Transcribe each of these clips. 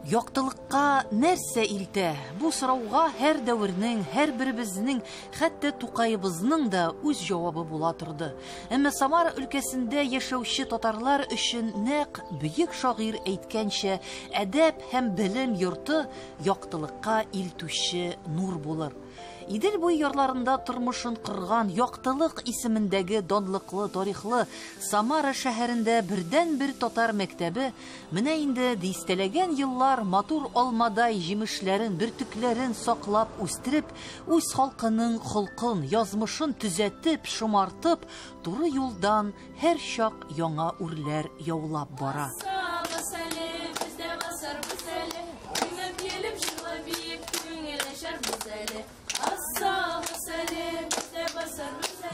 Яктылыкка нәрсә илтә? Бу сорауга һәр дәвернең, һәр беребезнең, хәтта Тукайыбызның да үз җавабы була торды. Әмма Самара өлкәсендә яшәүче татарлар өчен нәкъ бөек шагыйрь әйткәнчә, әдәп һәм белем йорты яктылыкка илтүче нур булыр. Идел буй ярларында тормышын кырган яктылык исемендәге данлыклы тарихлы Самара шәһәрендә бердән-бер татар мәктәбе менә инде дистәләгән еллар матур алмадай җимешләрен, бөртекләрен саклап үстереп, үз халкының холкын, язмышын төзәтеп, шомартып, туры юлдан һәр чак яңа үрләр яулап бара.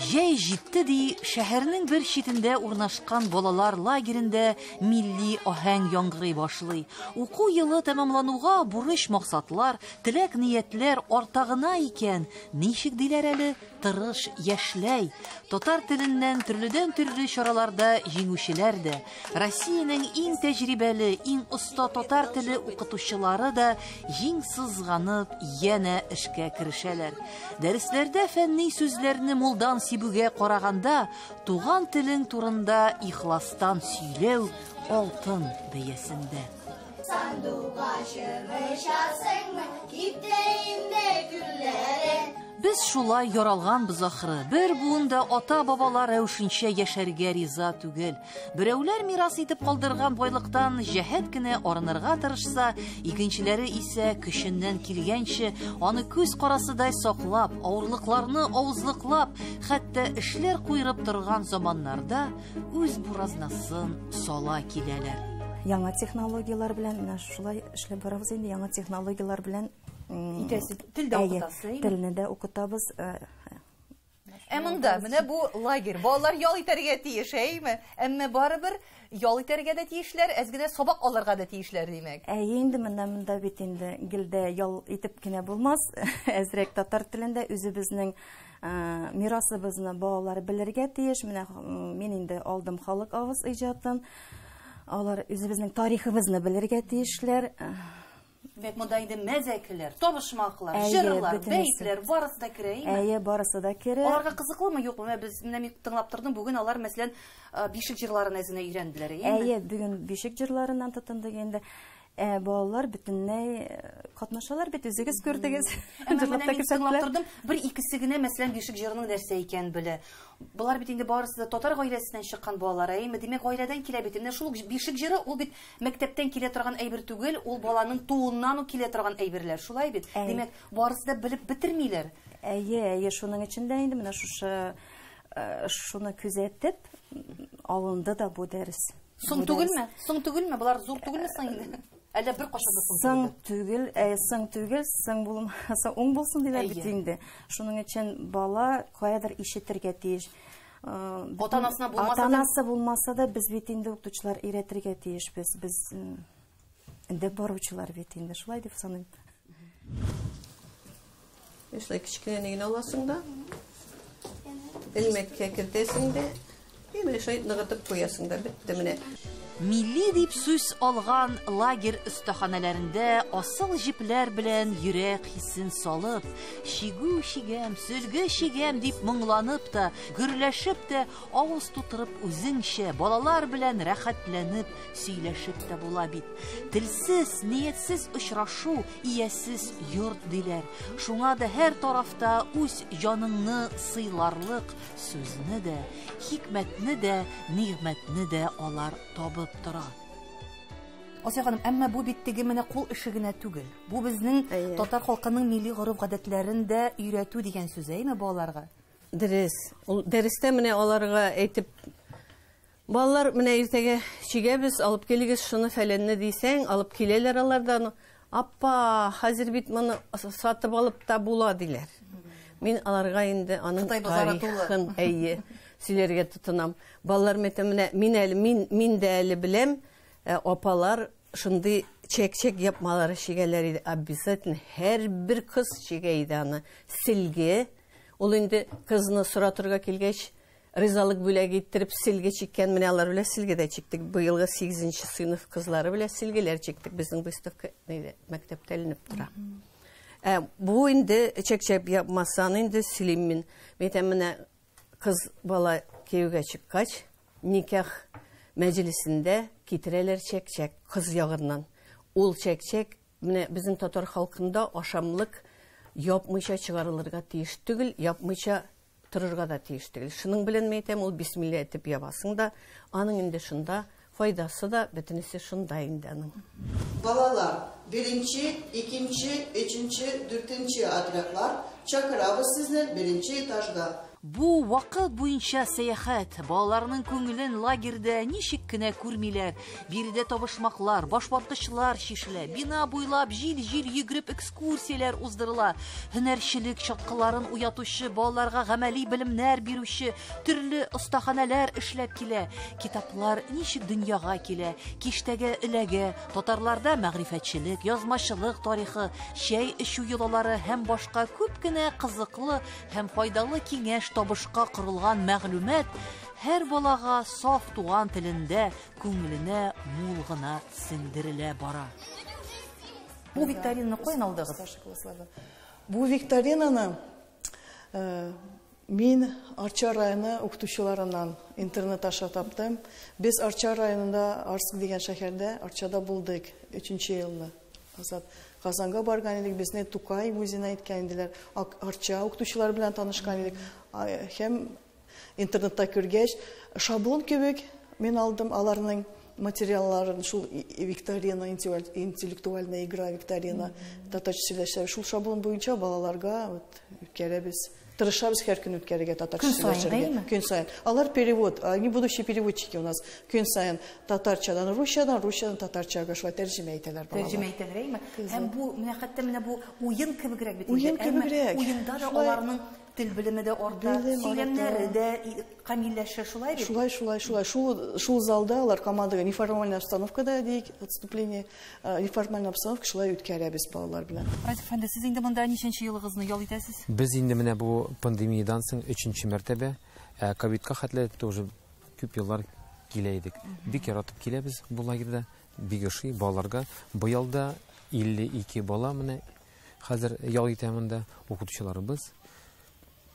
Җәй җитте ди, шәһәрнең бер читендә урнашкан балалар лагерендә милли аһәң яңгырый башлый. Уку елы тәмамлануга бурыч максатлар, теләк ниятләр артагына икән, ничек диләр әле, тырыш яшьләй. Татар теленнән төрледән төрле чараларда җиңүчеләр дә, Россиянең иң тәҗрибәле, иң оста татар теле укытучылары да җиң сызганып янә эшкә керешәләр. Дәресләрдә фәнни сүзләрне мулдан сибүгә караганда, туган телең турында ихластан сөйләү алтын бәясендә. Без шулай яралганбыз ахры. Бер буында ата-бабалар рәвешенчә яшәргә риза түгел. Берәүләр мирас итеп калдырган байлыктан җәһәт кенә арынырга тырышса, икенчеләре исә көченнән килгәнчә аны күз карасыдай саклап, авырлыкларны авызлыклап, хәтта эшләр куйрып торган заманнарда үз буразнасын сала киләләр. Яңа технологиялар белән, менә шулай эшләп барабыз инде, яңа технологиялар белән Телдә укытасыз. Телне дә укытабыз. Монда менә бу лагерь. Балалар ял итәргә тиеш, әйме? Әмма барыбер ял итәргә дә тиешләр, әзгенә сабак алырга да тиешләр димәк. Инде монда бит инде гелдә ял итеп кенә булмас. Әзрәк татар телендә үзебезнең мирасыбызны балалар белергә тиеш. Менә мин инде алдым халык авыз иҗатын. Алар үзебезнең тарихыбызны белергә тиешләр. Бәк монда инде мәзәкеләр, табышмаклар, җырлар, бәйтләр барысы да керә, әйе, барысы да керә. Аларга кызыклымы, юкмы? Без менә тыңлап тордым, бүген алар мәсәлән бишек җырларын әзенә өйрәнделәр, әйе, бүген бишек җырларыннан тотындык инде. Балалар бөтенләй катнашалар бит, үзегез күрдегез. Тыңлап тордым, бер икесе генә мәсәлән бишек җырының нәрсә икән белә. Булар бит инде барысы да татар гаиләсеннән чыккан балалар, әйме, димәк гаиләдән килә бит. Менә шул бишек җыры ул бит мәктәптән килә торган әйбер түгел, ул баланың туыннан ук килә торган әйберләр. Шулай бит. Димәк, барысы да белеп бетермиләр. Әйе, шуның içендә инде менә шуны күзәтеп алынды да бу дәрес. Соң түгелме? Соң түгелме? Булар зур түгелме соң инде? Әллә бер кашада соң түгел, соң булмаса уң булсын диләр бит инде. Шуның өчен бала каядыр ишетергә тиеш. Ата-анасы булмаса да без бит инде укытучылар өйрәтергә тиешбез. Без инде баручылар бит инде. Шулай дип саныйм. Эшләй кичкенәген аласың да. Илмәккә кертәсең дә. Менә шулай ныгытып куясың да, бетте менә. Милли дип сүз алган лагерь өстәханәләрендә асыл җипләр белән йөрәк хисен салып, шигү шигәм, сөлге шигәм дип моңланып та, гөрләшеп тә, авыз тутырып үзеңчә балалар белән рәхәтләнеп сөйләшеп тә була бит. Телсез, ниятсез очрашу, иясез йорт диләр. Шуңа да һәр тарафта үз җаныңны сыйларлык сүзне дә, хикмәтне дә, нигъмәтне дә алар табып тора. Асия ханым, әмма бу бит теге менә кул эше генә түгел. Бу безнең татар халкының милли гореф-гадәтләрен дә өйрәтү дигән сүз, әйме балаларга? Дөрес. Ул дәрестә менә аларга әйтеп, балалар менә иртәгә чигәбез, алып килегез шуны фәләнне дисәң, алып киләләр алардан. Апа, хәзер бит моны сатып алып та була диләр. Мин аларга инде аның тарихын сөйләргә тотынам. Балалар менә мин дә әле беләм, апалар шундый чәк-чәк yapmaları шигәләр иде. Обязательно һәр бер кыз шигә иде аны. Силге. Ул инде кызны соратырга килгәч, ризалык бүләге иттереп силге чиккән, менә алар белән силге дә чиктек. Быелгы 8нче сыйныф кызлары белән силгеләр чиктек. Безнең выставка мәктәптә эленеп тора. Бу инде чәк-чәк yapмасан инде сөйлим мин. Мәйтәм менә кыз бала кияүгә чыккач, никах мәҗлисендә китерәләр чәк-чәк кыз ягыннан. Ул чәк-чәк менә безнең татар халкында ашамлык yapмыйча чыгарылырга тиеш түгел, yapмыйча тұрырға да тиеш түгел. Шуның белән мәйтәм, ул бисмилла әйтеп ябасың да, аның инде шунда файдасы да, бөтенесе шунда инде аның. Балалар, 1-нче, 2-нче, 3-нче, 4-нче отрядлар чакырабыз сезне 1-нче этажга. Бу вакыт буенча сәяхәт, балаларның күңелен лагердә ничек кенә күрмиләр. Биредә табышмаклар, башвартычлар чишелә, бина буйлап җил-җил йөгереп экскурсияләр уздырыла. Һөнәрчелек чаткыларын уятучы, балаларга гамәли белемнәр бирүче төрле остаханәләр эшләп килә. Китаплар ничек дөньяга килә, киштәге эләгә, татарларда мәгърифәтчелек, язмачылык тарихы, чәй эчү йолалары һәм башка күп кенә кызыклы һәм файдалы киңәш табышка корылган мәгълүмат һәр балага саф туган телендә күңеленә мул гына сеңдерелә бара. Бу викторинаны каян алдыгыз? Бу викторинаны мин Арча районы укытучыларынан интернет аша таптым. Без Арча районында Арск дигән шәһәрдә, Арчада булдык 3-нче елны. Казанга барган идек, безне Тукай музейына иткән иделәр. Арча укытучылар белән танышкан идек. Һәм интернетта күргәч, шаблон кебек мин алдым аларның материалларын, шул викторина, интеллектуальная игра викторина, татарча сөйләшә. Шул шаблон буенча балаларга үткәрәбез. Тырышабыз һәр көн үткәрергә татарча сөйләшергә. Көн саен. Алар перевод, они будущие переводчики у нас. Көн саен татарчадан русчадан татарчага шулай тәрҗемә итәләр балалар. Тәрҗемә итәләр, һәм бу менә хәтта менә бу уен кебегрәк бит. Уен кебегрәк. Уенда да аларның тел белеме дә арта, сөйләмнәре дә камилләшә, шулай бит. Шулай. Шул залда алар командага неформальная обстановкада дейик, отступление, неформальная обстановка шулай үткәрәбез балалар белән. Разиф әфәнде, сез инде монда ничәнче елыгызны ял итәсез? Без инде менә бу пандемиядан соң 3-нче мәртәбә, ковидка хәтле тоже күп еллар килә идек. Бик яратып киләбез бу лагерьдә, бик ошый балаларга. Быел да 52 бала менә хәзер ял итә монда, укытучыларыбыз.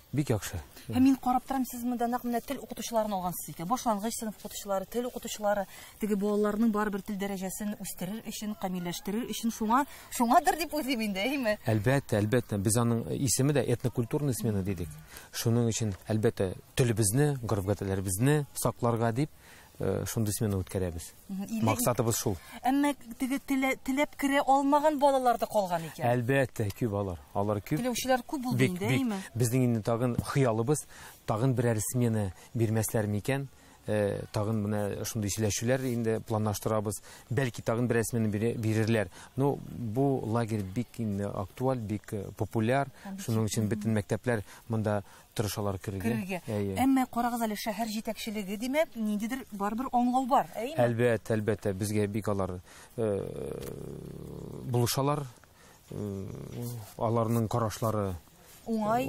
Бик яхшы. Һәм мин карап торам, сез монда нәкъ менә тел укытучыларын алгансыз икән. Башлангыч сыйныф укытучылары, тел укытучылары, теге балаларның барбер тел дәрәҗәсен үстерер өчен, камилләштерер өчен шуңадыр дип уйлыйм инде, әйме? Әлбәттә, без аның исеме дә этнокультурный смена дидек. Шуның өчен әлбәттә телебезне, гореф-гадәтләребезне сакларга дип шундый смена үткәрәбез. Максатыбыз шул. Әмма теге теләп керә алмаган балалар да калган икән. Әлбәттә, күп алар. Алар күп. Теләүчеләр күп булды инде, әйме? Безнең инде тагын хыялыбыз, тагын берәр смена бирмәсләр микән? Тагын менә шундый сөйләшүләр инде планлаштырабыз. Бәлки тагын берәр смена бирерләр. Но бу лагерь бик инде актуаль, бик популяр. Шуның өчен бөтен мәктәпләр монда тырышалар керергә. Әмма карагыз әле, шәһәр җитәкчелеге димәк, ниндидер барбер аңлау бар, әйме? Әлбәттә, безгә бик алар булышалар. Аларның карашлары уңай.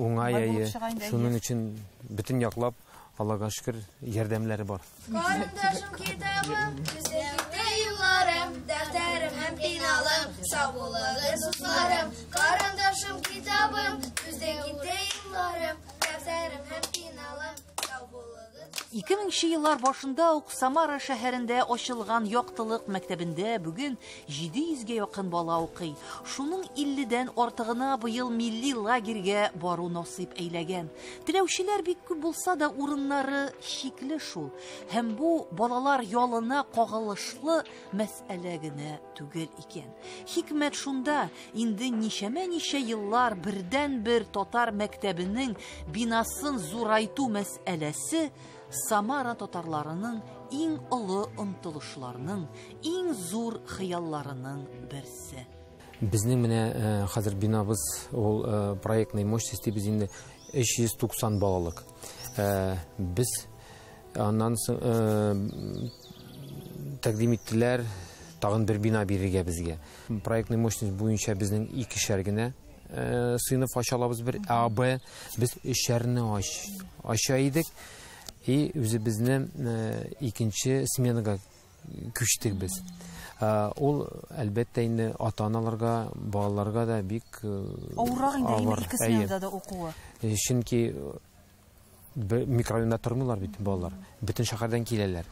Шуның өчен бөтен яклап Аллага шөкер, ярдәмләре бар. Карындашым китабым, күзлегемдә юлларым, дәфтәрем һәм пеналым, сау булыгыз дусларым. Карындашым китабым, күзлегемдә юлларым, дәфтәрем һәм пеналым, сау булыгыз. 2000 еллар башында ук Самара шәһәрендә ачылган яктылык мәктәбендә бүген 700-гә якын бала укый. Шуның 50-дән артыгына быел милли лагерьгә бару насыйп әйләгән. Теләүчеләр бик күп булса да урыннары чикле шул. Һәм бу балалар ялына кагылышлы мәсьәлә генә түгел икән. Хикмәт шунда, инде ничә еллар бердән-бер татар мәктәбенең бинасын зурайту мәсьәләсе Самара татарларының иң олы омтылышларының, иң зур хыялларының берсе. Безнең менә хәзер бинабыз ул проектный мощности без инде 390 балалык. Без аннан соң тәкъдим иттеләр тагын бер бина бирергә безгә. Проектный мощность буенча безнең 2 генә сыйныф ачалабыз, бер А, Б. Без 3 ача идек. И үзебезне икенче сменага күчтек без. Ул әлбәттә инде ата-аналарга, балаларга да бик авыррак инде ике сменада да укуы. Чөнки микрорайонда тормыйлар бит балалар. Бөтен шәһәрдән киләләр.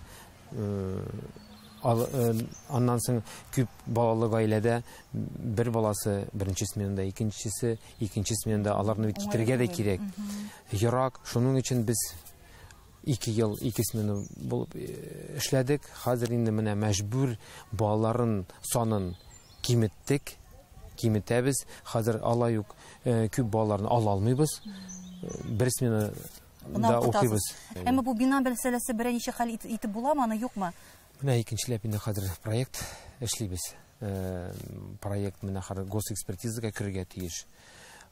Аннан соң күп балалы гаиләдә бер баласы беренче сменада, икенчесе икенче сменада, аларны китергә дә кирәк. Ерак, шуның өчен без 2 ел 2 смена булып эшләдек. Хәзер инде менә мәҗбүр балаларын санын киметәбез. Хәзер алай ук күп балаларны ала алмыйбыз. Бер смена да укыйбыз. Әмма бу бина мәсьәләсе берничә хәл итеп буламы, аны юкмы? Менә икенчеләп инде хәзер проект эшлибез. Проект менә хәзер госэкспертизага кергә тиеш.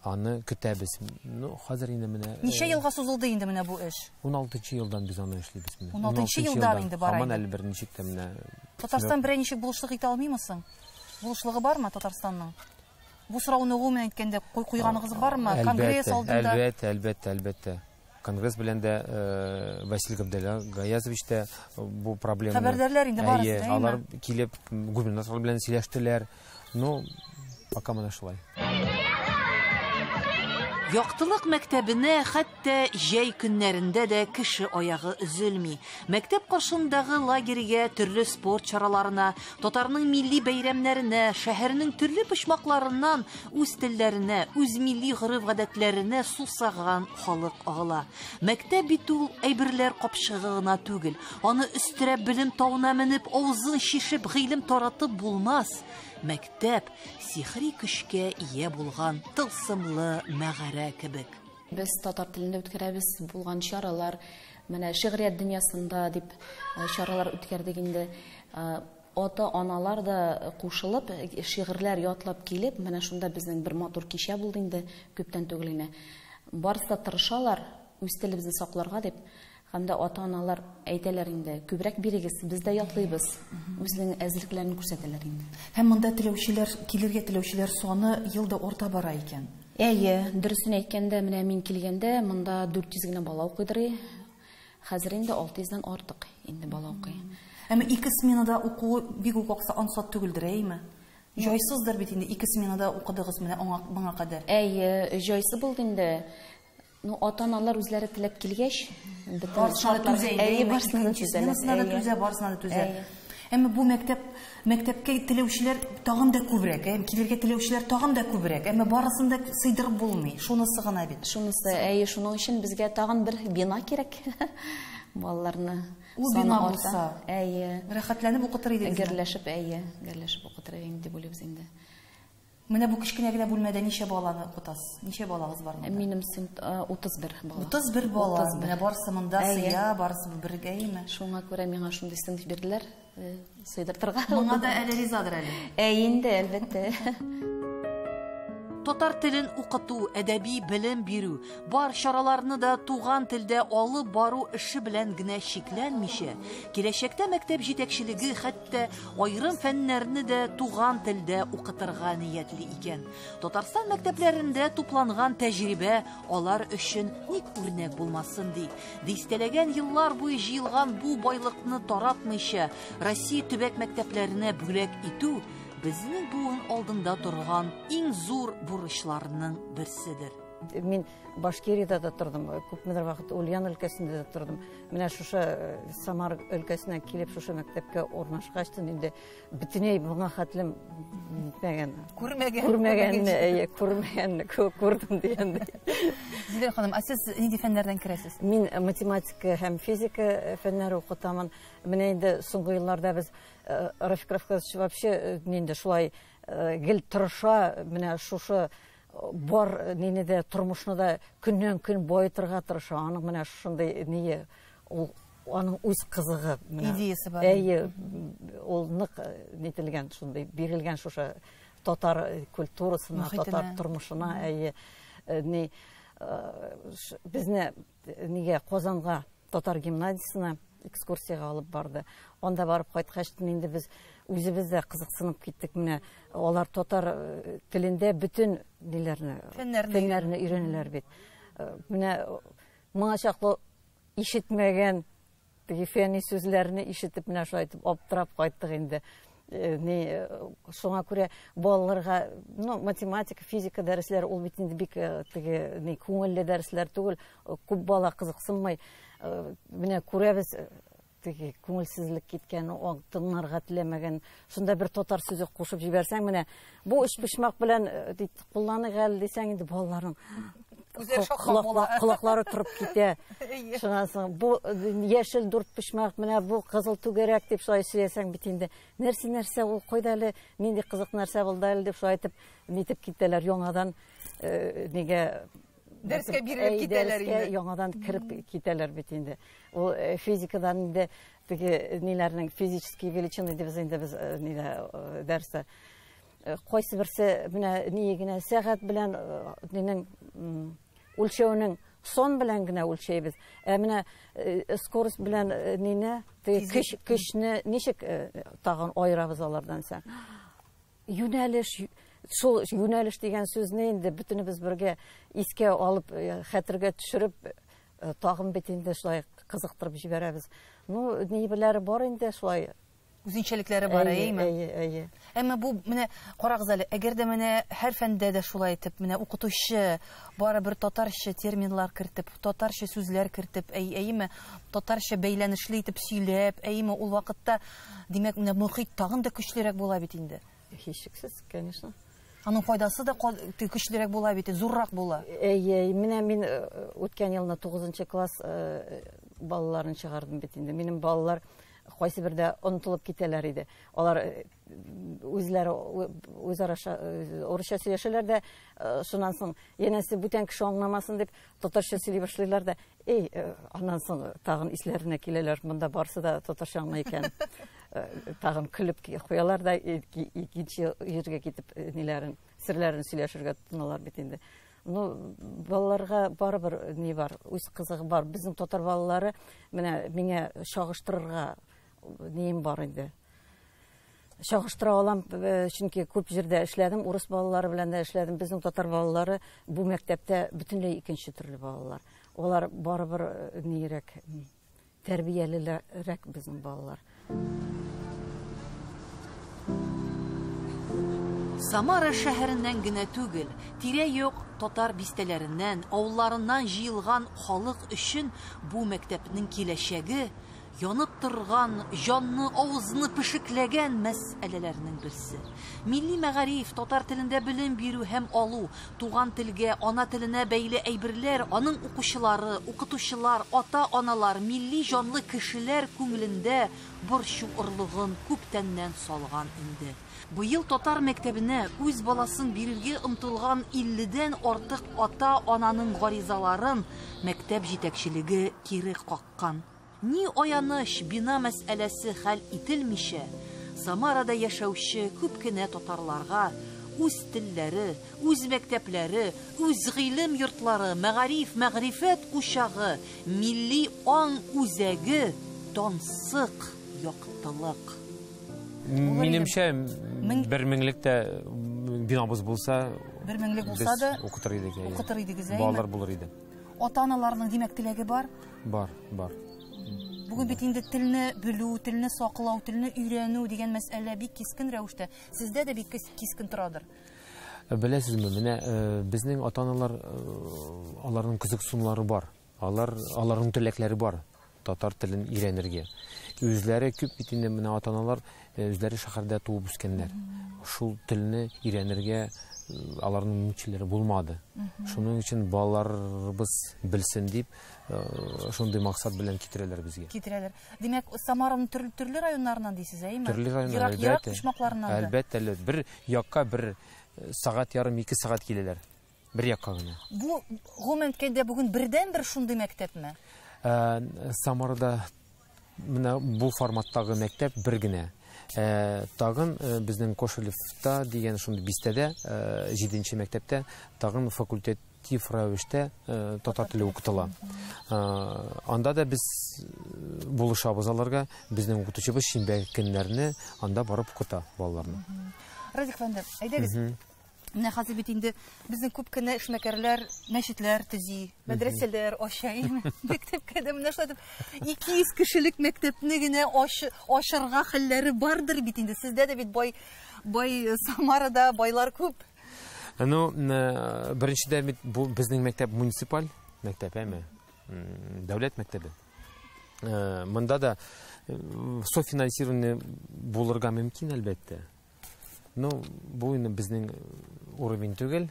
Аны көтәбез. Ну, хәзер инде менә Ничә елга сузылды инде менә бу эш? 16 елдан biz аны эшлибез менә. 16 елда инде бара. Һаман әле берничек тә менә. Татарстан берничек булышлык итә алмыймысың? Булышлыгы бармы Татарстанның? Бу сорауны гомумән әйткәндә куйганыгыз бармы? Конгресс алдында? Әлбәттә. Конгресс белән дә Василий Гаязович та бу проблеманы хәбәрдәрләр инде барысы, әйме? Алар килеп губернатор белән сөйләштеләр. Ну, пока менә шулай. Яктылык мәктәбенә хәтта җәй көннәрендә дә кеше аягы өзелми. Мәктәп каршындагы лагерьгә, төрле спорт чараларына, татарның милли бәйрәмнәренә, шәһәрнең төрле почмакларыннан үз телләренә, үз милли гореф-гадәтләренә сусаган халык агыла. Мәктәп бит ул әйберләр капшыгы гына түгел. Аны өстерәп белем тауына менеп, авызын шишеп, гыйлем таратып булмас. Мәктәп сихри көчкә ия булган тылсымлы мәгарә кебек. Без татар телендә үткәрәбез булган чаралар, менә шигърият дөньясында дип чаралар үткәрдек инде. Ата-аналар да кушылып, шигырьләр ятлап килеп, менә шунда безнең бер матур кичә булды инде, күптән түгел генә. Барысы да тырышалар үз телебезне сакларга дип. Һәм дә ата-аналар әйтәләр инде, күбрәк бирегез, без дә ятлыйбыз. Үзенең әзерлекләрен күрсәтәләр инде. Һәм монда теләүчеләр, килергә теләүчеләр саны елда арта бара икән. Әйе, дөресен әйткәндә, менә мин килгәндә, монда 400 генә бала укыйдыр. Хәзер инде 600 дан артык инде бала укый. Әмма 2 сменада укуы бик үк ансат түгелдер, әйме? Җайсыздыр бит инде 2 сменада укыдыгыз менә моңа кадәр. Әйе, җайсы булды инде. Ну, ата-аналар үзләре теләп килгәч, барысына да түзә. Әмма бу мәктәпкә теләүчеләр тагын да күбрәк, килергә теләүчеләр тагын да күбрәк. Әмма барысын да сыйдырып булмый. Шунысы гына бит. Шунысы, шуның өчен безгә тагын бер бина кирәк. Балаларны ул бина булса, рәхәтләнеп укытыр идек. Герләшеп укытыр идек дип уйлыйбыз инде. Менә бу кичкенә генә бүлмәдә ничә баланы укытасыз? Ничә балагыз бар монда? Минем 31 бала. 31 бала. Менә барысы монда сыя, барысы бергәме? Шуңа күрә миңа шундый сыйдырып бирделәр, сыйдыртырга. Моңа да әле ризадыр әле. Инде, әлбәттә. Татар телен укыту, әдәби белем бирү, бар чараларны да туган телдә алып бару эше белән генә чикләнмичә, киләчәктә мәктәп җитәкчелеге хәтта айрым фәннәрне дә туган телдә укытырга ниятли икән. Татарстан мәктәпләрендә тупланган тәҗрибә алар өчен ник үрнәк булмасын ди. Дистәләгән еллар буе җыелган бу байлыкны таратмыйча, Россия төбәк мәктәпләренә бүләк итү безнең буын алдында торган иң зур бурычларның берседер. Мин Башкириядә дә тордым, күпмедер вакыт Ульян өлкәсендә дә тордым. Менә шушы Самар өлкәсенә килеп шушы мәктәпкә урнашкач, инде бөтенләй моңа хәтлем итмәгән. Күрмәгәнне күрдем дигәндә. Зилә ханым, сез нинди фәннәрдән керәсез? Мин математика һәм физика фәннәре укытамын. Менә инде соңгы елларда без Рафик Рафкатович вообще нинди шулай гел тырыша, менә шушы бар нинеде тормышны да көннән көн байытырга тырыша. Аның менә шундый ние, аның үз кызыгы, идеясы бар. Ул нык нителгән, шундый бирелгән шушы татар культурасына, татар тормышына, безне нигә Казанга татар гимназиясына экскурсияга алып барды. Анда барып кайткач, инде без үзебез дә кызыксынып киттек. Менә алар татар телендә бүтән фәннәрне өйрәнәләр бит. Менә моңа чаклы ишетмәгән теге фәнни сүзләрне ишетеп менә шулай итеп аптырап кайттык инде. Шуңа күрә балаларга математика, физика дәресләре ул бит инде бик теге күңелле дәресләр түгел, күп бала кызыксынмый. Менә күрәбез теге күңелсезлек киткән, тыңларга теләмәгән, шунда бер татар сүзе кушып җибәрсәң, менә бу эш пишмак белән кулланык әле дисәң инде балаларның колаклары торып китә. Шуннан соң бу яшел дүрт пишмак, менә бу кызыл түгәрәк дип шулай сөйләсәң бит инде. Нәрсә ул кайда әле, нинди кызык нәрсә булды әле дип шулай итеп нитеп китәләр яңадан нигә дәрескә бирелеп китәләр инде. Яңадан кирип китәләр бит инде. Ул физикадан инде теге ниләрнең физический величины дип инде без дәрестә кайсы берсе менә генә сәгать белән нинең үлчәүнең сон белән генә үлчәйбез. Менә скорость белән көчне ничек тагын аерабыз алардан соң. Юнәлеш, шул юнәлеш дигән сүзне инде бөтенебез бергә искә алып, хәтергә төшереп, тагын бит инде шулай кызыктырып җибәрәбез. Нибеләре бар инде шулай. Үзенчәлекләре бар, әйме? Әмма бу менә карагыз әле, әгәр дә менә һәр фәндә дә шулай итеп, менә укытучы бары бер татарча терминлар кертеп, татарча сүзләр кертеп, әйме, татарча бәйләнешле итеп сөйләп, әйме, ул вакытта, димәк, менә мөхит тагын да көчлерәк була бит инде. Һичшиксез, конечно. Аның файдасы да көчлерәк була бит, зуррак була. Менә мин үткән елны 9 класс балаларын чыгардым бит инде. Минем балалар кайсы бердә онытылып китәләр иде. Алар үзләре урысча сөйләшәләр дә, шуннан соң янәсе бүтән кеше аңламасын дип татарча сөйли башлыйлар да, аннан соң тагын исләренә киләләр, монда барсы да татарча аңлый икән. Тагын көлеп куялар да икенче җиргә китеп ниләрен, серләрен сөйләшергә тотыналар бит инде. Балаларга барыбер ни бар, үз кызыгы бар. Безнең татар балалары менә миңа чагыштырырга нем бар инде. Чагыштыра алам, чөнки күп җирдә эшләдем, урыс балалары белән дә эшләдем. Безнең татар балалары бу мәктәптә бөтенләй икенче төрле балалар. Алар барыбер нирәк, тәрбиялерәк безнең балалар. Самара шәһәреннән генә түгел, тирә-юк татар бистәләреннән, авылларыннан җыелган халык өчен бу мәктәпнең киләчәге янып торган, җанны авызны пешекләгән мәсьәләләрнең берсе. Милли мәгариф, татар телендә белем бирү һәм алу, туган телгә, ана теленә бәйле әйберләр, аның укучылары, укытучылар, ата-аналар, милли җанлы кешеләр күңелендә борчу орлыгын күптәннән салган инде. Быел татар мәктәбенә үз баласын бирергә омтылган 50дән артык ата-ананың гаризаларын мәктәп җитәкчелеге кире каккан. Ни аяныш бина мәсьәләсе хәл ителмичә, Самарада яшәүче күп кенә татарларга үз телләре, үз мәктәпләре, үз гыйлем йортлары, мәгариф, мәгърифәт кушагы, милли аң үзәге, тансык, яктылык. Минемчә, 1000лек тә бинабыз булса, 1000лек булса да укытыр идек. Балалар булыр иде. Ата-аналарның димәк теләге бар? Бар. Бүген бит инде телне белү, телне саклау, телне өйрәнү дигән мәсьәлә бик кискен рәвештә. Сездә дә бик кискен торадыр. Беләсезме, менә безнең ата-аналар, аларның кызыксынулары бар. Аларның теләкләре бар. Татар телен өйрәнергә. Үзләре күп бит инде менә ата-аналар үзләре шәһәрдә туып үскәннәр. Шул телне өйрәнергә аларның мөмкинлекләре булмады. Шуның өчен балаларыбыз белсен дип, шундый максат белән китерәләр безгә. Китерәләр. Димәк, Самараның төрле районнарыннан дисез, әйме? Төрле районнар, Ерак почмакларыннан да. Әлбәттә, бер якка бер сәгать ярым, 2 сәгать киләләр. Бер якка гына. Бу гомумән әйткәндә бүген бердән-бер шундый мәктәпме? Самарада менә бу форматтагы мәктәп бер генә. Тагын безнең Кошелевта дигән шундый бистәдә, 7нче мәктәптә, тагын факультатив рәвештә татар теле укытыла. Анда да без булышабыз аларга, безнең укытучыбыз шимбә көннәрне анда барып укыта балаларны. Радик фәндә, әйдәгез. Менә хәзер бит инде безнең күп кенә эшмәкәрләр мәчетләр төзи, мәдрәсәләр ача, мәктәпкә дә менә шулай 200 кешелек мәктәпне генә ачырга хәлләре бардыр бит инде. Сездә дә бит бай Самарада байлар күп. Ну, беренчедә бу безнең мәктәп муниципаль мәктәп әме, дәүләт мәктәбе. Монда да софинансирование булырга мөмкин әлбәттә. Ну, бу инде безнең уровень түгел.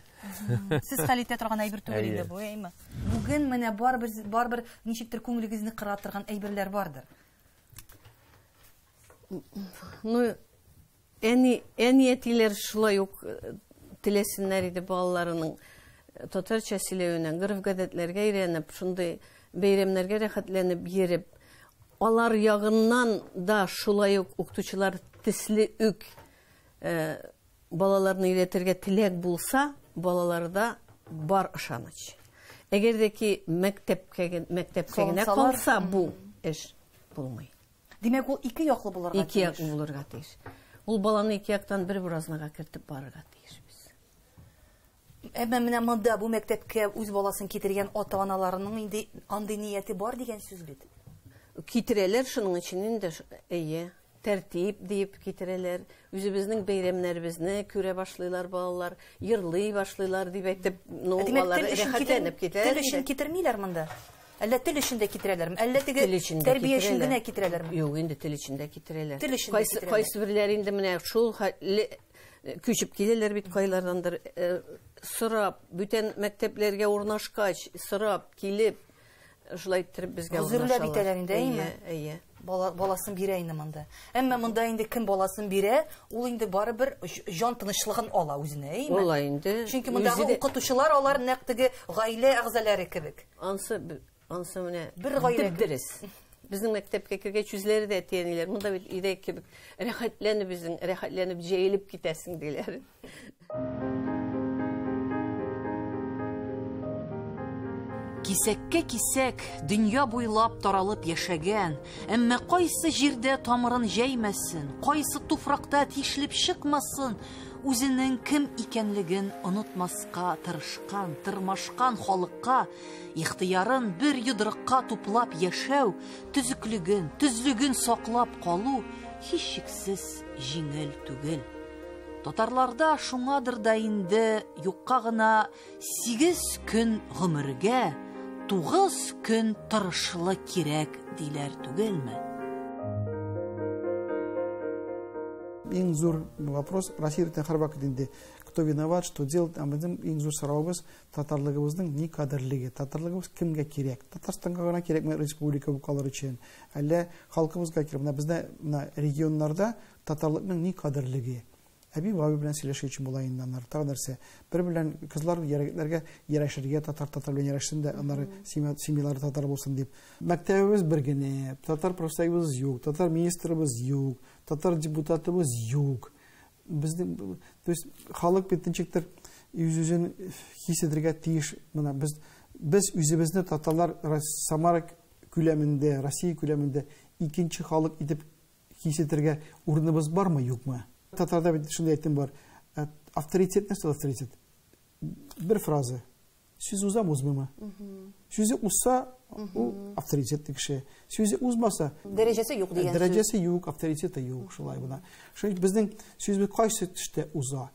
Сез хәл итә торган әйбер түгел инде бу, әйме? Бүген менә барбер ничектер күңелегезне кыра торган әйберләр бардыр. Ну, әниятиләр шулай ук теләсеннәр иде балаларының татарча сөйләвенә, гырыф-гадәтләргә өйрәнеп, шундый бәйрәмнәргә рәхәтләнеп йөреп, алар ягыннан да шулай ук укытучылар төсле үк балаларны өйрәтергә теләк булса, балаларда бар ышаныч. Әгәр дә ки мәктәпкә генә калса, бу эш булмый. Димәк, ул ике яклы булырга тиеш. Ике яклы булырга тиеш. Ул баланы ике яктан бер уразнага кертеп барырга тиеш без. Әмма менә монда бу мәктәпкә үз баласын китергән ата-аналарының инде андый нияте бар дигән сүз бит. Китерәләр, шуның өчен инде тәртип дип китерәләр. Үзебезнең бәйрәмнәребезне күрә башлыйлар балалар, йырлый башлыйлар дип әйтеп, ну алар рәхәтләнеп китәләр. Тел өчен китермиләр монда. Әллә тел өчен дә китерәләрме? Әллә теге тәрбия өчен генә китерәләрме? Юк, инде тел өчен дә китерәләр. Кайсы бирләр инде менә шул күчеп киләләр бит кайлардандыр, сорап, бүтән мәктәпләргә урнашкач, сорап килеп, шулай иттереп безгә урнашалар. Зурлап итәләр инде, әйме? Баласын бирә инде монда. Әмма монда инде кем баласын бирә, ул инде барыбер җан тынычлыгын ала үзенә, әйме? Ала инде. Чөнки мондагы укытучылар алар нәкъ теге гаилә әгъзалары кебек. Ансы менә бер гаилә дөрес. Безнең мәктәпкә кергәч үзләре дә әтиәниләр, монда бит идәк кебек рәхәтләнеп җәелеп китәсең диләр. Кисәккә кисәк, дөнья буйлап таралып яшәгән, әмма кайсы җирдә тамырын җәймәсен, кайсы туфракта тишелеп чыкмасын, үзенең кем икәнлеген онытмаска тырышкан, тырмашкан халыкка ихтыярын бер йодрыкка туплап яшәү, төзлеген саклап калу һичшиксез җиңел түгел. Татарларда шуңадыр да инде юкка гына 8 көн гомергә 9 көн тырышлык кирәк диләр түгелме? Иң зур вопрос Россия Харбак инде. Кто виноват, что делать? А bizim иң зур сорауыбыз татарлыгыбызның ни кадерлеге, татарлыгыбыз кемгә кирәк? Татарстанга гына кирәкме республика булкалар өчен? Әллә халкыбызга кирәк? Бездә регионнарда татарлыкның ни кадерлеге? Әби бабы белән сөйләшү өчен була инде аннар. Тагы нәрсә? Бер белән кызлар егетләргә ярашырга, татар белән ярашсын да, аннары семьялары татар булсын дип. Мәктәбебез бер генә, татар профсоюзыбыз юк, татар министрыбыз юк, татар депутатыбыз юк. Безнең, то есть халык битенчектер үзен хис итәргә тиеш. Менә без үзебезне татарлар Самара күләмендә, Россия күләмендә икенче халык итеп хис итәргә урыныбыз бармы, юкмы? Татарда бит шундый әйтем бар. Авторитет нәрсә авторитет? Бер фраза. Сүз уза узмыймы? Сүзе узса, ул авторитетлы кеше. Сүзе узмаса, дәрәҗәсе юк дигән. Дәрәҗәсе юк, авторитеты юк, шулай була. Шуның безнең сүзбез кайсы төштә уза.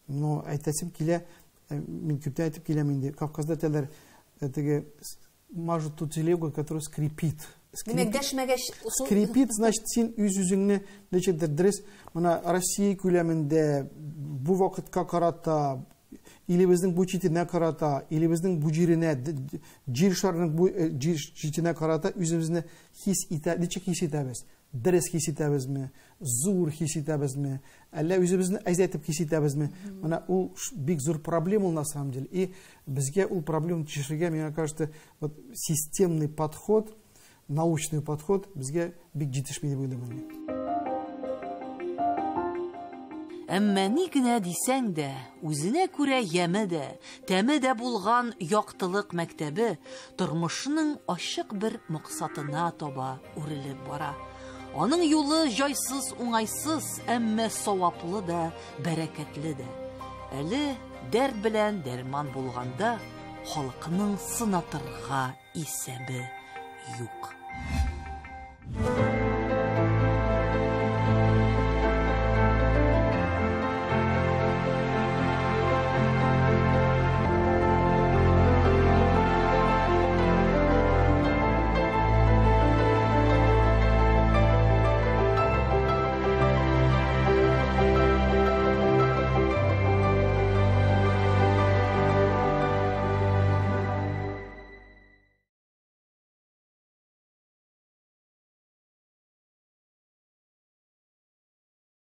Но әйтәсем килә, мин күптән әйтеп киләм инде. Кавказда теләр теге мажут ту телегу, который скрипит. Скрипит, значит, син үзеңне ничектер дөрес, моны Россия күләмендә бу вакытка карата, или безнең бу читенә карата, или безнең бу җиренә, җир шарының бу җир читенә карата үзебезне хис итә, ничек хис итәбез? Дөрес хис итәбезме? Зур хис итәбезме? Әллә үзебезне әзәйтеп хис итәбезме? Моны ул бик зур проблема на самом деле. И безгә ул проблема чишергә, мне кажется, вот системный подход, научный подход безгә бик җитешми дип уйлыйм. Әмма ни генә дисәң дә, үзенә күрә яме дә, тәме дә булган яктылык мәктәбе тормышының ачык бер максатына таба үрелеп бара. Аның юлы җайсыз, уңайсыз, әмма саваплы да, бәрәкәтле дә. Әле дәрт белән дәрман булганда халкының сынатырга исәбе юк.